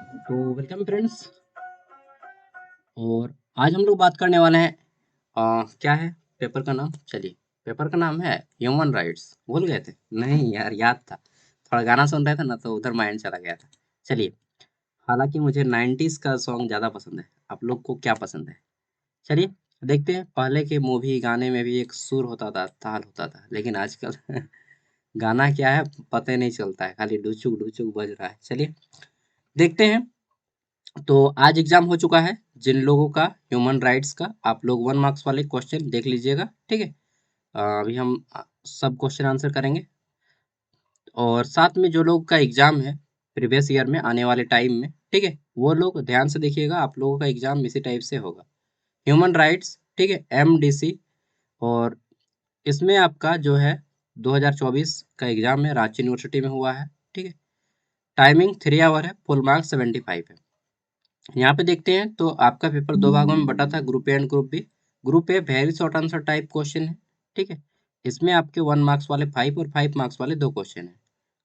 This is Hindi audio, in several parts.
तो वेलकम फ्रेंड्स। और आज हम लोग बात करने वाले हैं क्या है पेपर का नाम। चलिए, पेपर का नाम है ह्यूमन राइट्स। भूल गए थे? नहीं यार, याद था। थोड़ा गाना सुन रहे थे ना तो उधर माइंड चला गया था। चलिए, हालांकि मुझे 90s का सॉन्ग ज़्यादा पसंद है। आप लोग को क्या पसंद है? चलिए देखते हैं। पहले के मूवी गाने में भी एक सुर होता था, ताल होता था, लेकिन आजकल गाना क्या है पता ही नहीं चलता है, खाली ढुचुक ढुचुक बज रहा है। चलिए देखते हैं। तो आज एग्जाम हो चुका है जिन लोगों का ह्यूमन राइट्स का, आप लोग 1 मार्क्स वाले क्वेश्चन देख लीजिएगा, ठीक है। अभी हम सब क्वेश्चन आंसर करेंगे। और साथ में जो लोग का एग्जाम है प्रीवियस ईयर में आने वाले टाइम में, ठीक है, वो लोग ध्यान से देखिएगा, आप लोगों का एग्जाम इसी टाइप से होगा। ह्यूमन राइट्स, ठीक है, MDC। और इसमें आपका जो है 2024 का एग्जाम है, रांची यूनिवर्सिटी में हुआ है, ठीक है। टाइमिंग 3 आवर है, फुल मार्क्स 75 है। यहाँ पे देखते हैं तो आपका पेपर दो भागों में बटा था, group A and group B. Group A very short answer type question है, ठीक है। इसमें आपके 1 मार्क्स वाले 5 और 5 मार्क्स वाले 2 क्वेश्चन है।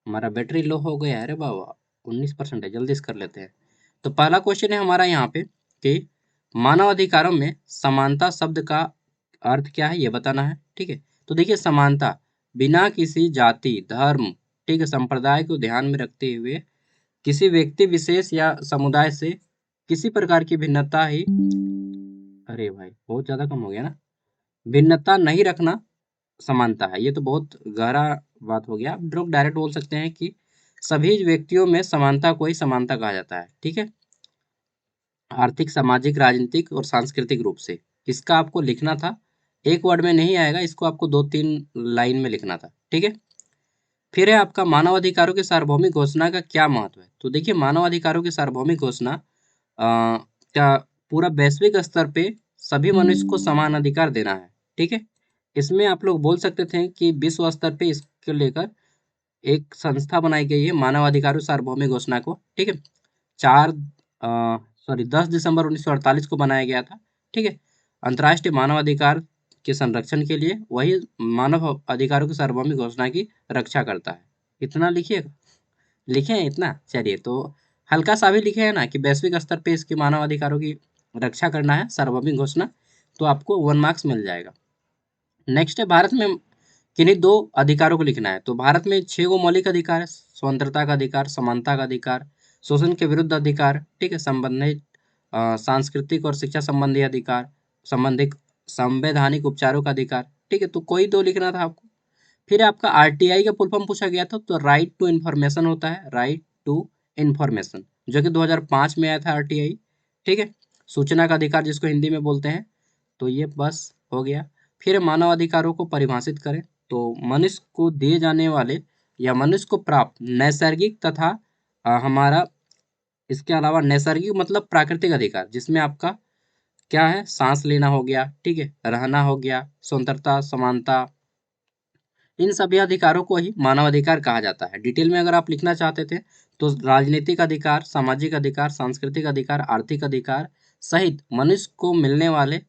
हमारा बैटरी लो हो गया है रे बाबा, 19% है, जल्दी से कर लेते हैं। तो पहला क्वेश्चन है हमारा यहाँ पे कि मानव अधिकारों में समानता शब्द का अर्थ क्या है, ये बताना है, ठीक है। तो देखिए, समानता बिना किसी जाति, धर्म, ठीक है, संप्रदाय को ध्यान में रखते हुए किसी व्यक्ति विशेष या समुदाय से किसी प्रकार की भिन्नता ही, अरे भाई बहुत ज्यादा कम हो गया ना, भिन्नता नहीं रखना समानता है। ये तो बहुत गहरा बात हो गया। आप लोग डायरेक्ट बोल सकते हैं कि सभी व्यक्तियों में समानता को ही समानता कहा जाता है, ठीक है। आर्थिक, सामाजिक, राजनीतिक और सांस्कृतिक रूप से। इसका आपको लिखना था, एक वर्ड में नहीं आएगा, इसको आपको 2-3 लाइन में लिखना था, ठीक है। फिर है आपका मानव अधिकारों की सार्वभौमिक घोषणा का क्या महत्व है। तो देखिए, मानव अधिकारों की सार्वभौमिक घोषणा क्या पूरा वैश्विक स्तर पे सभी मनुष्य को समान अधिकार देना है, ठीक है। इसमें आप लोग बोल सकते थे कि विश्व स्तर पे इसको लेकर एक संस्था बनाई गई है, मानव अधिकारों सार्वभौमिक घोषणा को, ठीक है। चार 10 दिसंबर 1948 को बनाया गया था, ठीक है। अंतर्राष्ट्रीय मानव अधिकार के संरक्षण के लिए वही मानव अधिकारों की सार्वभौमिक घोषणा की रक्षा करता है। इतना लिखिएगा, लिखे हैं इतना। चलिए, तो हल्का सा भी लिखे हैं ना कि वैश्विक स्तर पे इसकी मानव अधिकारों की रक्षा करना है, सार्वभौमिक घोषणा, तो आपको 1 मार्क्स मिल जाएगा। नेक्स्ट है, भारत में किन्हीं 2 अधिकारों को लिखना है। तो भारत में 6 गो मौलिक अधिकार है, स्वतंत्रता का अधिकार, समानता का अधिकार, शोषण के विरुद्ध अधिकार, ठीक है, संबंधित सांस्कृतिक और शिक्षा संबंधी अधिकार, संबंधित संवैधानिक उपचारों का अधिकार, ठीक है। तो कोई 2 लिखना था आपको। फिर आपका RTI का फुल फॉर्म पूछा गया था, तो राइट टू इन्फॉर्मेशन होता है, राइट टू इन्फॉर्मेशन, जो कि 2005 में आया था RTI, ठीक है। सूचना का अधिकार जिसको हिंदी में बोलते हैं। तो ये बस हो गया। फिर मानव अधिकारों को परिभाषित करें। तो मनुष्य को दिए जाने वाले या मनुष्य को प्राप्त नैसर्गिक तथा हमारा इसके अलावा नैसर्गिक मतलब प्राकृतिक अधिकार, जिसमें आपका क्या है, सांस लेना हो गया, ठीक है, रहना हो गया, स्वतंत्रता, समानता, इन सभी अधिकारों को ही मानव अधिकार कहा जाता है। डिटेल में अगर आप लिखना चाहते थे तो राजनीतिक अधिकार, सामाजिक अधिकार, सांस्कृतिक अधिकार, आर्थिक अधिकार सहित मनुष्य को मिलने वाले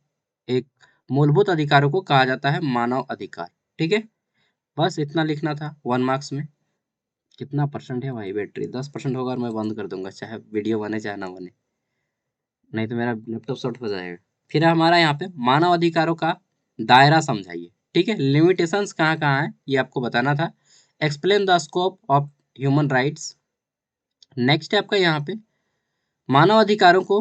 एक मूलभूत अधिकारों को कहा जाता है मानव अधिकार, ठीक है। बस इतना लिखना था 1 मार्क्स में। कितना परसेंट है भाई बैटरी? 10% होगा और मैं बंद कर दूंगा, चाहे वीडियो बने चाहे ना बने, नहीं तो मेरा लैपटॉप शॉर्ट हो जाएगा। फिर हमारा यहाँ पे मानव अधिकारों का दायरा समझाइए, ठीक है। लिमिटेशंस कहाँ कहाँ है ये आपको बताना था। Explain the scope of human rights. Next है आपका यहाँ पे मानव अधिकारों को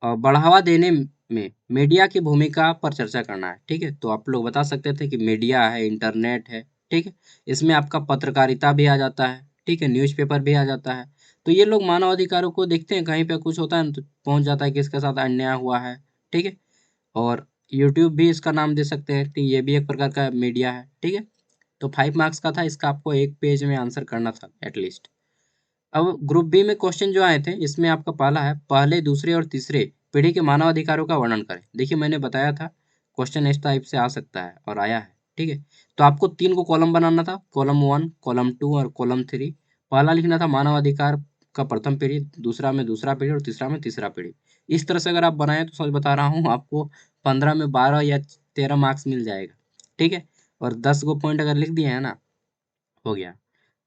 बढ़ावा देने में मीडिया की भूमिका पर चर्चा करना है, ठीक है। तो आप लोग बता सकते थे कि मीडिया है, इंटरनेट है, ठीक है। इसमें आपका पत्रकारिता भी आ जाता है, ठीक है, न्यूज़पेपर भी आ जाता है। तो ये लोग मानव अधिकारों को देखते हैं, कहीं पे कुछ होता है ना तो पहुंच जाता है कि इसके साथ अन्याय हुआ है, ठीक है। और यूट्यूब भी इसका नाम दे सकते हैं कि ये भी एक प्रकार का मीडिया है, ठीक है। तो 5 मार्क्स का था, इसका आपको एक पेज में आंसर करना था एटलीस्ट। अब ग्रुप बी में क्वेश्चन जो आए थे, इसमें आपका पहला है पहले, दूसरे और तीसरे पीढ़ी के मानव अधिकारों का वर्णन करें। देखिए, मैंने बताया था क्वेश्चन इस टाइप से आ सकता है और आया है, ठीक है। तो आपको 3 को कॉलम बनाना था, कॉलम 1, कॉलम 2 और कॉलम 3। पहला लिखना था मानव अधिकार का प्रथम पीढ़ी, दूसरा में दूसरा पीढ़ी और तीसरा में तीसरा पीढ़ी। इस तरह से अगर आप बनाए तो सच बता रहा हूँ आपको 15 में 12 या 13 मार्क्स मिल जाएगा, ठीक है। और 10 गो पॉइंट अगर लिख दिए है ना, हो गया।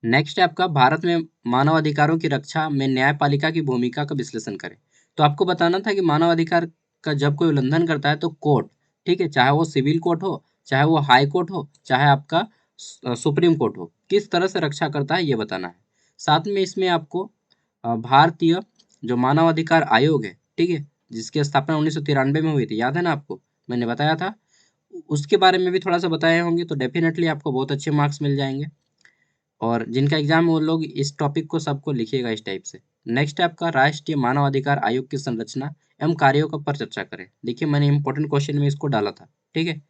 नेक्स्ट है आपका भारत में मानव अधिकारों की रक्षा में न्यायपालिका की भूमिका का विश्लेषण करें। तो आपको बताना था कि मानव अधिकार का जब कोई उल्लंघन करता है तो कोर्ट, ठीक है, चाहे वो सिविल कोर्ट हो, चाहे वो हाई कोर्ट हो, चाहे आपका सुप्रीम कोर्ट हो, किस तरह से रक्षा करता है ये बताना है। साथ में इसमें आपको भारतीय जो मानव अधिकार आयोग है, ठीक है, जिसकी स्थापना 1993 में हुई थी, याद है ना आपको, मैंने बताया था, उसके बारे में भी थोड़ा सा बताए होंगे तो डेफिनेटली आपको बहुत अच्छे मार्क्स मिल जाएंगे। और जिनका एग्जाम है वो लोग इस टॉपिक को सबको लिखिएगा इस टाइप से। नेक्स्ट है आपका राष्ट्रीय मानव अधिकार आयोग की संरचना एवं कार्यों का पर चर्चा करें। देखिए मैंने इंपॉर्टेंट क्वेश्चन में इसको डाला था, ठीक है।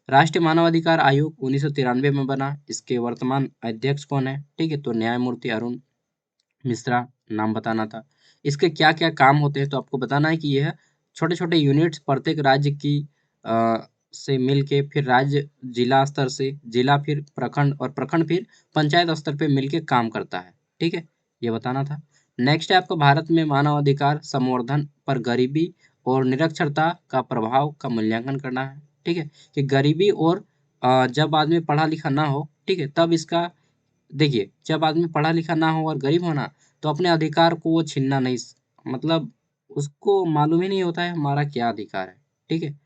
राष्ट्रीय मानव अधिकार आयोग 1993 में बना। इसके वर्तमान अध्यक्ष कौन है, ठीक है, तो न्यायमूर्ति अरुण मिश्रा नाम बताना था। इसके क्या क्या काम होते हैं तो आपको बताना है कि यह छोटे छोटे यूनिट्स प्रत्येक राज्य की से मिल के फिर राज्य जिला स्तर से, जिला फिर प्रखंड और प्रखंड फिर पंचायत स्तर पे मिल के काम करता है, ठीक है, ये बताना था। नेक्स्ट है आपको भारत में मानव अधिकार संवर्धन पर गरीबी और निरक्षरता का प्रभाव का मूल्यांकन करना है, ठीक है, कि गरीबी और जब आदमी पढ़ा लिखा ना हो, ठीक है, तब इसका देखिए जब आदमी पढ़ा लिखा ना हो और गरीब हो ना, तो अपने अधिकार को वो छीनना नहीं, मतलब उसको मालूम ही नहीं होता है हमारा क्या अधिकार है, ठीक है।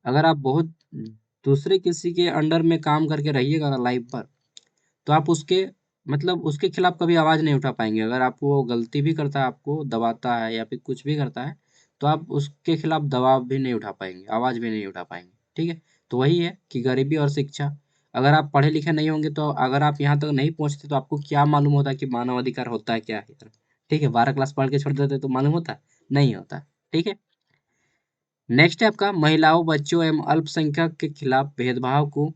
अगर आप बहुत दूसरे किसी के अंडर में काम करके रहिएगा ना लाइफ भर, तो आप उसके मतलब उसके खिलाफ कभी आवाज नहीं उठा पाएंगे। अगर आप वो गलती भी करता है, आपको दबाता है या फिर कुछ भी करता है, तो आप उसके खिलाफ दबाव भी नहीं उठा पाएंगे, आवाज भी नहीं उठा पाएंगे, ठीक है। तो वही है कि गरीबी और शिक्षा, अगर आप पढ़े लिखे नहीं होंगे तो अगर आप यहाँ तक नहीं पहुंचते तो आपको क्या मालूम होता कि मानव अधिकार होता है क्या है यार, ठीक है। 12 क्लास पढ़ के छोड़ देते तो मालूम होता, नहीं होता, ठीक है। नेक्स्ट है आपका महिलाओं, बच्चों एवं अल्पसंख्यक के खिलाफ भेदभाव को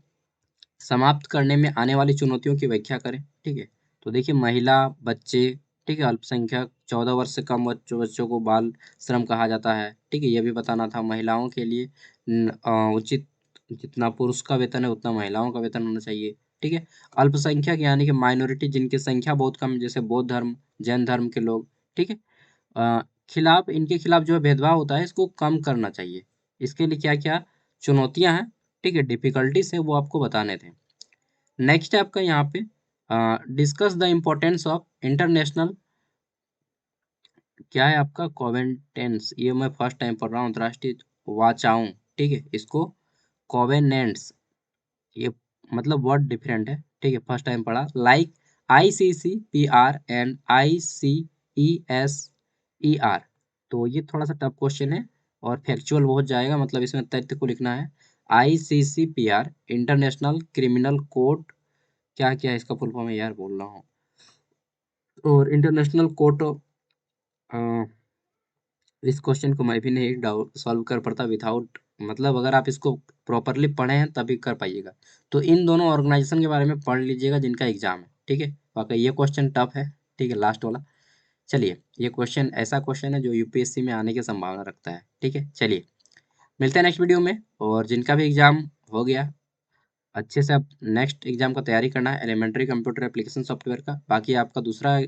समाप्त करने में आने वाली चुनौतियों की व्याख्या करें, ठीक है। तो देखिए महिला, बच्चे, ठीक है, अल्पसंख्यक, 14 वर्ष से कम बच्चों बच्चों को बाल श्रम कहा जाता है, ठीक है, ये भी बताना था। महिलाओं के लिए उचित जितना पुरुष का वेतन है उतना महिलाओं का वेतन होना चाहिए, ठीक है। अल्पसंख्यक यानी कि माइनॉरिटी जिनकी संख्या बहुत कम है, जैसे बौद्ध धर्म, जैन धर्म के लोग, ठीक है, खिलाफ इनके खिलाफ जो है भेदभाव होता है इसको कम करना चाहिए। इसके लिए क्या क्या चुनौतियां हैं, ठीक है, डिफिकल्टीज है, वो आपको बताने थे। नेक्स्ट है आपका यहाँ पे discuss the importance of international, क्या है आपका कोवेंटेंस, ये मैं फर्स्ट टाइम पढ़ रहा हूँ, अंतर्राष्ट्रीय वाचाओं, ठीक है, इसको कोवेनेंट्स, ये मतलब वर्ड डिफरेंट है, ठीक है, फर्स्ट टाइम पढ़ा। लाइक ICCPR एंड ICESER, तो ये थोड़ा सा टफ क्वेश्चन है और फैक्चुअल बहुत जाएगा, मतलब इसमें तथ्य को लिखना है। ICCPR इंटरनेशनल क्रिमिनल कोर्ट, क्या क्या इसका फुल फॉर्म है यार, बोल रहा हूँ, और इंटरनेशनल कोर्ट, इस क्वेश्चन को मैं भी नहीं डाउट सॉल्व कर पाता विदाउट, मतलब अगर आप इसको प्रॉपरली पढ़े हैं तभी कर पाइएगा। तो इन दोनों ऑर्गेनाइजेशन के बारे में पढ़ लीजिएगा जिनका एग्जाम है, ठीक है। वाकई ये क्वेश्चन टफ है, ठीक है, लास्ट वाला। चलिए ये क्वेश्चन ऐसा क्वेश्चन है जो यूपीएससी में आने की संभावना रखता है, ठीक है। चलिए मिलते हैं नेक्स्ट वीडियो में। और जिनका भी एग्जाम हो गया अच्छे से, अब नेक्स्ट एग्जाम का तैयारी करना है एलिमेंट्री कंप्यूटर एप्लीकेशन सॉफ्टवेयर का। बाकी आपका दूसरा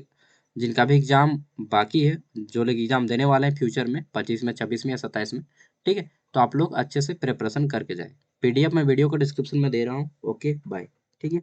जिनका भी एग्जाम बाकी है, जो लोग एग्जाम देने वाले हैं फ्यूचर में 25 में, 26 में या 27 में, ठीक है, तो आप लोग अच्छे से प्रिपरेशन करके जाए। PDF मैं वीडियो को डिस्क्रिप्शन में दे रहा हूँ। ओके बाय, ठीक है।